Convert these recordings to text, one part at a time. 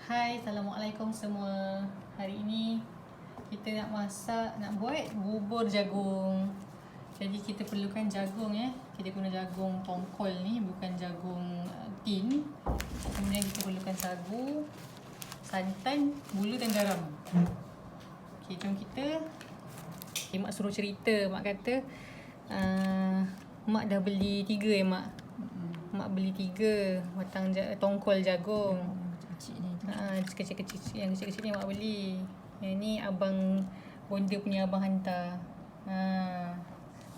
Hai, Assalamualaikum semua. Hari ini kita nak buat bubur jagung. Jadi kita perlukan jagung ya. Kita guna jagung tongkol ni, bukan jagung tin. Kemudian kita perlukan sagu, santan, gula dan garam. Okey, jom kita. Mak suruh cerita, mak kata mak dah beli 3 ya mak. Mak beli 3 batang tongkol jagung. Kecil-kecil yang kecil-kecil ni mak beli. Yang ni abang bonda punya abang hantar.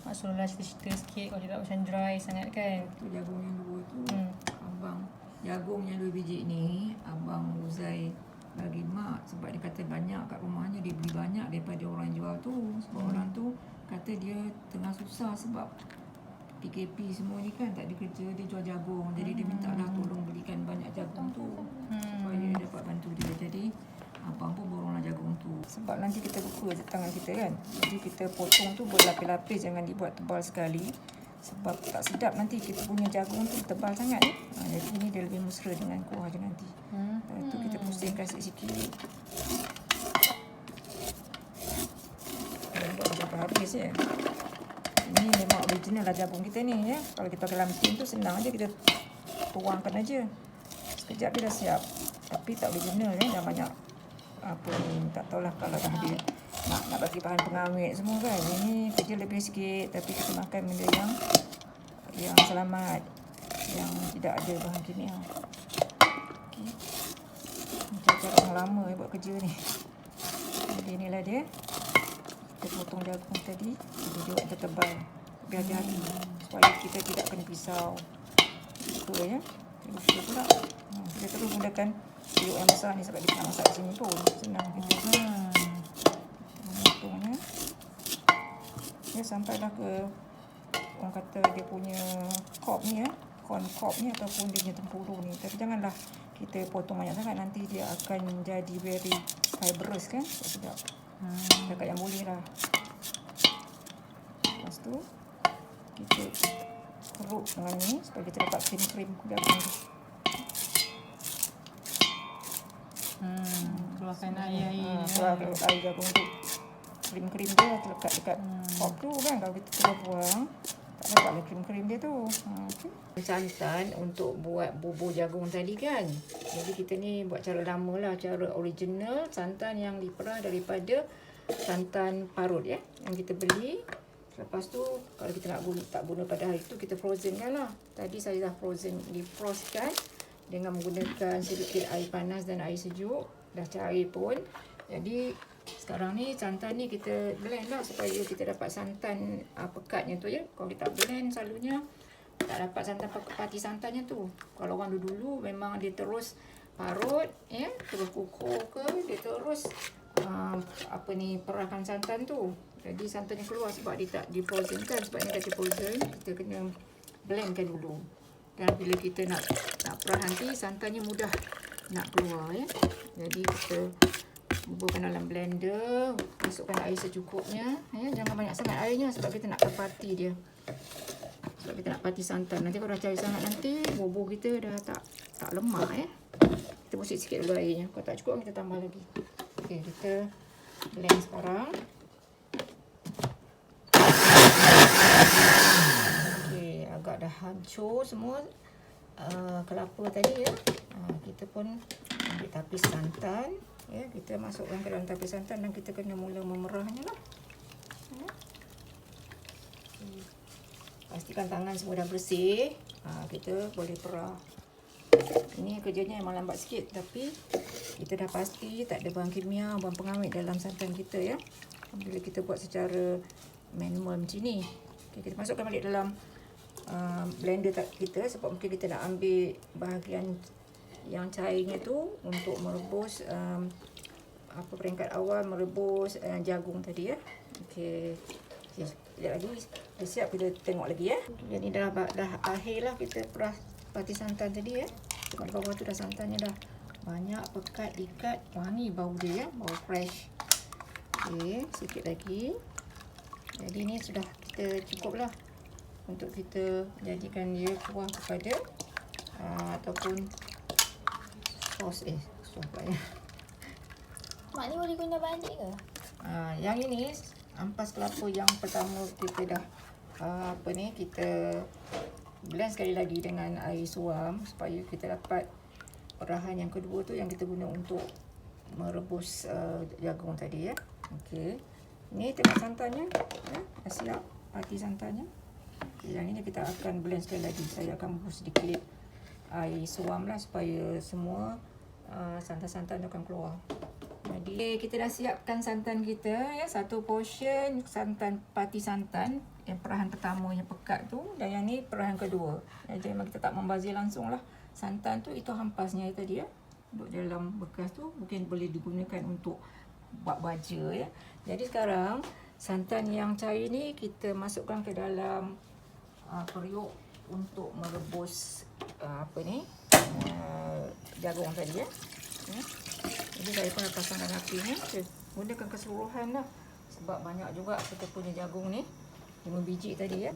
Mak suruhlah cerita-cerita sikit kalau tidak macam dry sangat kan. Tu jagung yang 2 tu abang jagung yang 2 biji ni abang Uzai bagi mak sebab dia kata banyak kat rumahnya, dia beli banyak daripada orang jual tu. Sebab orang tu kata dia tengah susah sebab PKP semua ni kan, tak ada kerja, dia jual jagung. Jadi dia minta lah tolong belikan banyak jagung tu supaya dia dapat bantu dia. Jadi abang pun boronglah jagung tu. Sebab nanti kita buka tangan kita kan, jadi kita potong tu berlapis-lapis, jangan dibuat tebal sekali. Sebab tak sedap nanti kita punya jagung tu tebal sangat ni. Jadi ini dia lebih mesra dengan kuah je nanti. Lepas tu kita pusingkan sikit-sikit. Buat sampai habis ya. Ini memang original lah jagung kita ni ya. Kalau kita pakai lamtin tu senang aja, kita tuangkan aja. Sekejap dia dah siap. Tapi tak original ya, dah banyak apa ni, tak tahulah kalau dah dia nak bagi bahan pengawet semua kan. Ini kerja lebih sikit, tapi kita makan benda yang selamat, yang tidak ada bahan kimia. Okey. Macam cara orang lama buat kerja ni. Jadi inilah dia. Kita potong jagung tadi, kita buat tertebal. Hati-hati supaya kita tidak kena pisau. Buka ya. Kita buka pula. Kita terus gunakan periuk yang besar ni sebab dia nak masak di sini pun senang kita. Potongnya. Dia sampailah ke orang kata dia punya cob ni ya. Corn cob ni ataupun dia punya tempurung ni. Tapi janganlah kita potong banyak sangat, nanti dia akan jadi very fibrous kan. Sedap. Dekat yang boleh lah. Lepas tu kita keruk dengan ni supaya kita dapat krim-krim jagung tu. Keluarkan air-air. Keluarkan air jagung tu. Krim-krim dia terlekat dekat pop tu kan. Kalau kita terus buang, tak dapatlah krim-krim dia tu. Okay. Santan untuk buat bubur jagung tadi kan. Jadi kita ni buat cara lama lah, cara original. Santan yang diperah daripada santan parut ya, yang kita beli. Lepas tu kalau kita nak tak guna pada hari tu, kita frozen kan lah. Tadi saya dah defrostkan dengan menggunakan sedikit air panas dan air sejuk. Dah cair pun. Jadi sekarang ni santan ni kita blend lah supaya kita dapat santan pekatnya tu ya. Kalau kita blend selalunya tak dapat santan pati santannya tu. Kalau orang dulu memang dia terus parut ya, terus kukur ke, dia terus perahkan santan tu. Jadi santannya keluar sebab dia tak di-frozen kan. Sebab ni dah di-frozen, kita kena blendkan dulu. Dan bila kita nak perah nanti, santannya mudah nak keluar ya. Jadi kita buburkan dalam blender, masukkan air secukupnya ya. Jangan banyak sangat airnya sebab kita nak pati dia. Sebab kita nak pati santan. Nanti kalau dah cair sangat nanti bubur kita dah tak lemak ya. Kita pusing sikit dulu airnya. Kalau tak cukup kita tambah lagi. Okey, kita blend sekarang. Okey, agak dah hancur semua kelapa tadi ya. Kita pun ambil tapis santan ya, kita masukkan ke dalam tapis santan dan kita kena mula memerahnya lah. Pastikan tangan semua dah bersih. Kita boleh perah. Ini kerjanya memang lambat sikit, tapi kita dah pasti tak ada bahan kimia, bahan pengawet dalam santan kita ya. Bila kita buat secara manual macam ni. Okay, kita masukkan balik dalam blender kita sebab mungkin kita nak ambil bahagian yang cairnya tu untuk merebus peringkat awal merebus jagung tadi ya. Okey. Sekejap lagi dah siap, kita tengok lagi ya. Jadi dah akhirlah kita perah pati santan tadi ya. Tengok di bawah tu dah santannya dah banyak pekat ikat. Wangi bau dia ya, bau fresh. Okey, sikit lagi. Jadi ni sudah kita cukup lah untuk kita jadikan dia kuah kepada ataupun susah pula ya. Mak ni boleh guna balik ke? Yang ini ampas kelapa yang pertama kita dah kita blend sekali lagi dengan air suam supaya kita dapat perahan yang kedua tu yang kita guna untuk merebus jagung tadi ya. Okey. Ni tengok santannya ya, dah siap pati santannya. Yang ini kita akan blend sekali lagi. Saya akan bubuh sedikit air suam lah supaya semua santan-santan akan keluar. Jadi kita dah siapkan santan kita ya, satu portion santan, pati santan yang perahan pertama yang pekat tu, dan yang ni perahan kedua. Jadi memang kita tak membazir langsung lah. Santan tu itu hampasnya tadi ya, duduk dalam bekas tu, mungkin boleh digunakan untuk buat baja ya. Jadi sekarang santan yang cair ni kita masukkan ke dalam periuk untuk merebus jagung tadi ya. Jadi saya pun pasangkan api ni, gunakan keseluruhan lah sebab banyak juga kita punya jagung ni, 5 biji tadi ya.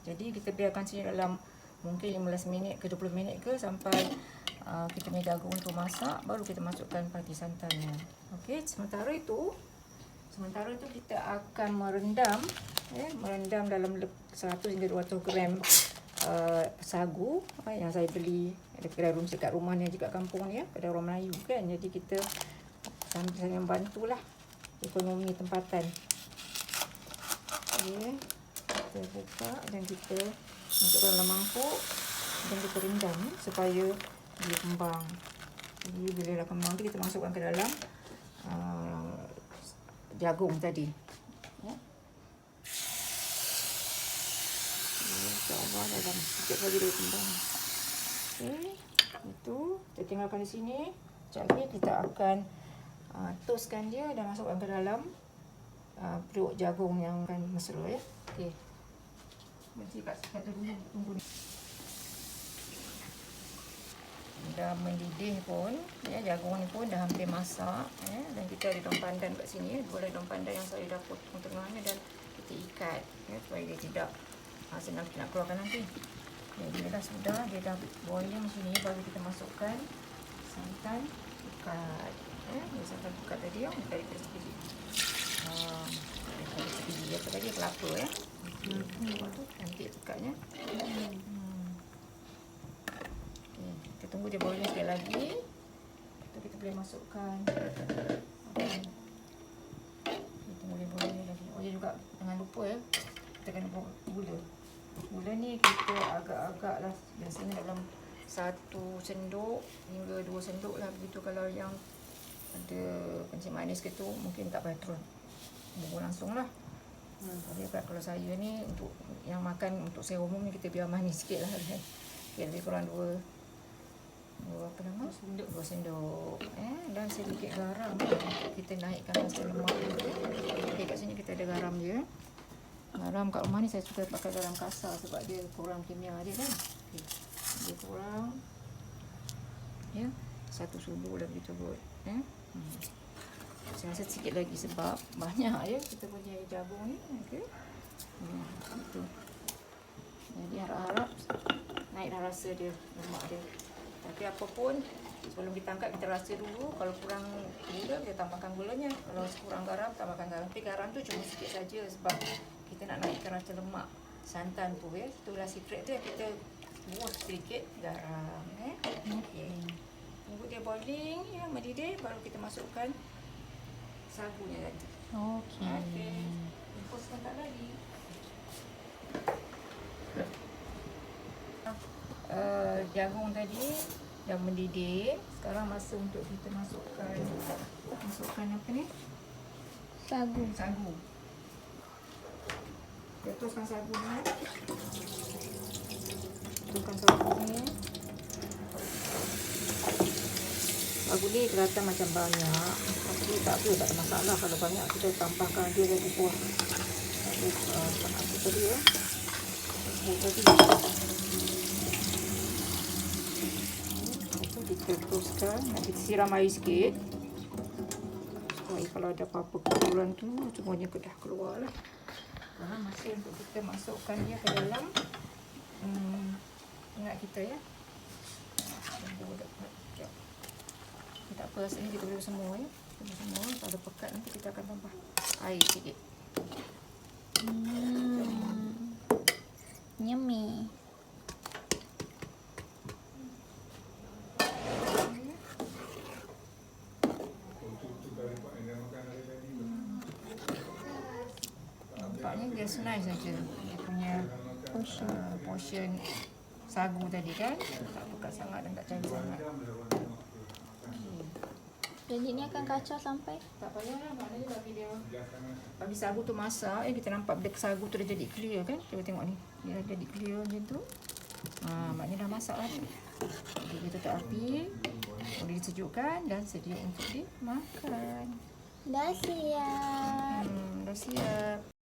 Jadi kita biarkan sini dalam mungkin 15 minit ke 20 minit ke sampai kita punya jagung tu masak, baru kita masukkan pati santannya. Okey, sementara itu kita akan merendam dalam 100 hingga 200 gram sagu yang saya beli ada kedai rum dekat rumah ni juga kampung ni ya, kedai orang Melayu kan. Jadi kita sambil bantulah ekonomi tempatan. Okey, kita buka dan kita masukkan dalam mangkuk dan kita rendam supaya dia kembang. Jadi bila dah kembang tu kita masukkan ke dalam jagung tadi. Ya. InsyaAllah dalam sekejap lagi dia kembang. Okey, itu kita tinggalkan di sini. Sekejap lagi kita akan toastkan dia dan masukkan ke dalam periuk jagung yang akan mesra ya. Okey. Mesti kat dulu tunggu ni. Dah mendidih pun ya, jagung ni pun dah hampir masak ya, dan kita ada daun pandan kat sini ya, 2 daun pandan yang saya dah potong tengahnya dan kita ikat ya, supaya dia tidak senang nak keluarkan nanti. Jadi dia dah sudah, dia dah boiling sini, baru kita masukkan santan pekat ya, santan pekat tadi yang kita ikat sikit. Dia apa tadi, kelapa ya. Nanti pekatnya. Kita tunggu dia boiling sekali lagi. Kita boleh masukkan. Kita tunggu dia boiling lagi. Oh dia juga jangan lupa ya, kita kena buat gula. Gula ni kita agak-agak lah, biasanya dalam 1 sendok hingga 2 sendok lah begitu. Kalau yang ada kencing manis ke tu mungkin tak payah terus bubuh langsung lah. Tapi kalau saya ni untuk yang makan untuk saya umum ni, kita biar manis sikit lah kan. Lebih kurang 2 sendok dan sedikit garam untuk kita naikkan rasa lemak dia. Okey, kat sini kita ada garam dia. Garam kat rumah ni saya suka pakai garam kasar sebab dia kurang kimia dia kan. Okay. Dia kurang ya, 1 sudu lah begitu kot ya. Saya rasa sikit lagi sebab banyak ya kita punya jagung ni. Okey. Itu. Jadi harap-harap naik dah rasa dia, lemak dia. Tapi apapun, sebelum kita angkat kita rasa dulu. Kalau kurang gula kita tambahkan gulanya, kalau kurang garam tambahkan garam. Tapi garam tu cuma sikit saja sebab kita nak naikkan rasa lemak santan tu ya. Itulah secret tu, kita buah sedikit garam Okey. Tunggu dia boiling ya, mendidih, baru kita masukkan sagunya tadi. Okey. Impuskan tak lagi. Jagung tadi dah mendidih. Sekarang masa untuk kita masukkan apa ni? Sagu. Kita tuaskan sagu ni. Sagu ni kelihatan macam banyak, tapi tak ada masalah kalau banyak. Kita tambahkan dia lagi kuah. Apa tadi ya? Kita teruskan, kita siram air sikit supaya kalau ada apa-apa kekurangan tu semuanya dah keluar lah. Sekarang masa untuk kita masukkan dia ke dalam ingat kita ya. Tak apa, first. Ini kita beri semua ya. Beri semua. Kalau ada pekat nanti kita akan tambah air sikit. Yummy. Nampaknya just nice saja dia punya portion sagu tadi kan. Tak pekat sangat dan tak cair sangat. Jadi ni akan kacau sampai Tak payahlah, maknanya bagi sagu tu masak, kita nampak dia sagu tu dah jadi clear kan. Cuba tengok ni, dia dah jadi clear macam tu. Maknanya dah masak lah tu. Jadi kita tutup api, boleh disejukkan dan sedia untuk dimakan. dah siap. Dah siap.